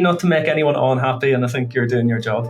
not to make anyone unhappy, and I think you're doing your job.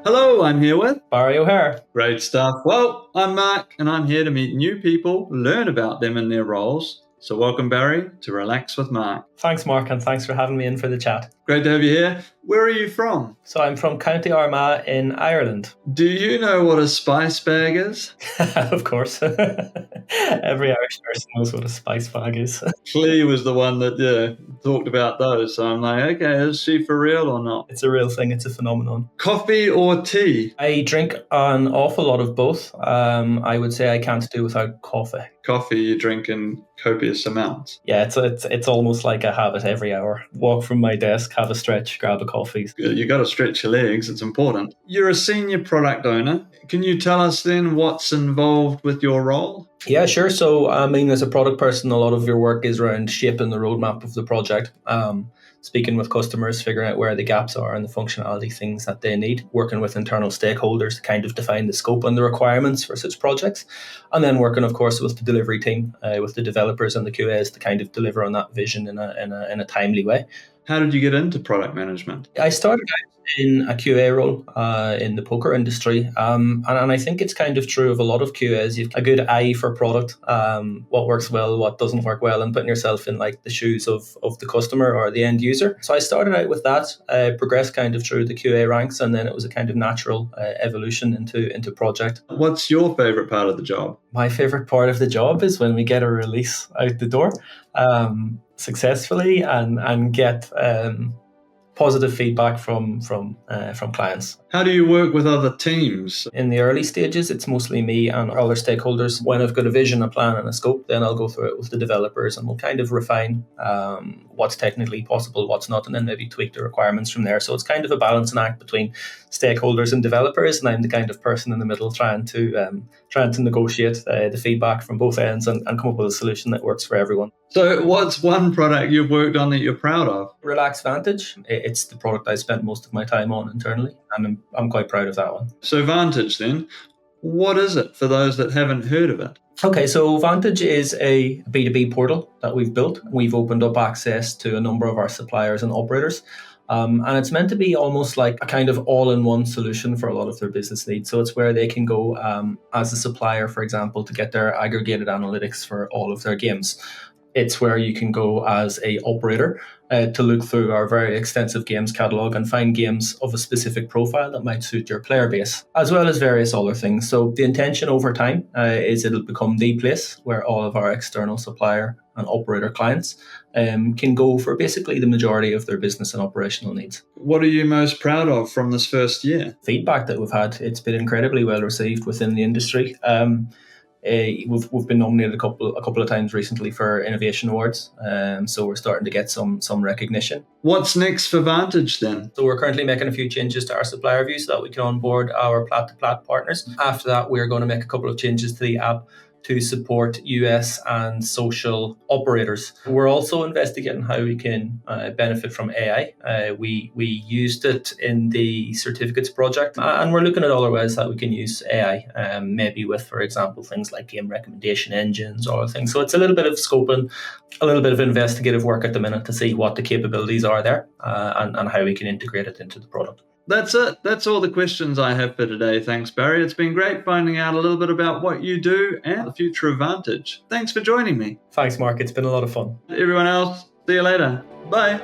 Hello, I'm here with Barry O'Hare. Great stuff. Well, I'm Mark, and I'm here to meet new people, learn about them and their roles. So welcome, Barry, to Relax with Mark. Thanks, Mark, and thanks for having me in for the chat. Great to have you here. Where are you from? So I'm from County Armagh in Ireland. Do you know what a spice bag is? Of course. Every Irish person knows what a spice bag is. Clee was the one that talked about those. So I'm like, okay, is she for real or not? It's a real thing. It's a phenomenon. Coffee or tea? I drink an awful lot of both. I would say I can't do without coffee. Coffee you drink in copious amounts. Yeah, it's almost like a habit every hour. Walk from my desk, have a stretch, grab a coffee. You got to stretch your legs. It's important. You're a senior product owner. Can you tell us then what's involved with your role? Yeah, sure. So, as a product person, a lot of your work is around shaping the roadmap of the project. Speaking with customers, figuring out where the gaps are and the functionality things that they need, working with internal stakeholders to kind of define the scope and the requirements for such projects, and then working, of course, with the delivery team, with the developers and the QAs to kind of deliver on that vision in a timely way. How did you get into product management? I started out in a QA role in the poker industry. And I think it's kind of true of a lot of QAs. You've a good eye for product, what works well, what doesn't work well, and putting yourself in like the shoes of the customer or the end user. So I started out with that, progressed kind of through the QA ranks, and then it was a kind of natural evolution into project. What's your favorite part of the job? My favorite part of the job is when we get a release out the door successfully and get positive feedback from clients. How do you work with other teams? In the early stages, it's mostly me and other stakeholders. When I've got a vision, a plan, and a scope, then I'll go through it with the developers, and we'll kind of refine what's technically possible, what's not, and then maybe tweak the requirements from there. So it's kind of a balancing act between stakeholders and developers, and I'm the kind of person in the middle trying to negotiate the feedback from both ends and come up with a solution that works for everyone. So what's one product you've worked on that you're proud of? Relax Vantage. It's the product I spent most of my time on internally, and I'm quite proud of that one. So Vantage then, what is it for those that haven't heard of it? Okay, so Vantage is a B2B portal that we've built. We've opened up access to a number of our suppliers and operators. And it's meant to be almost like a kind of all-in-one solution for a lot of their business needs. So it's where they can go as a supplier, for example, to get their aggregated analytics for all of their games. It's where you can go as a operator to look through our very extensive games catalog and find games of a specific profile that might suit your player base, as well as various other things. So the intention over time is it'll become the place where all of our external supplier and operator clients can go for basically the majority of their business and operational needs. What are you most proud of from this first year? Feedback that we've had, it's been incredibly well received within the industry. We've been nominated a couple of times recently for innovation awards, so we're starting to get some recognition. What's next for Vantage then? So we're currently making a few changes to our supplier view so that we can onboard our plat-to-plat partners. After that, we're going to make a couple of changes to the app to support US and social operators. We're also investigating how we can benefit from AI. We used it in the certificates project, and we're looking at other ways that we can use AI, maybe with, for example, things like game recommendation engines or things. So it's a little bit of scoping, a little bit of investigative work at the minute to see what the capabilities are there and how we can integrate it into the product. That's it. That's all the questions I have for today. Thanks, Barry. It's been great finding out a little bit about what you do and the future of Vantage. Thanks for joining me. Thanks, Mark. It's been a lot of fun. Everyone else, see you later. Bye.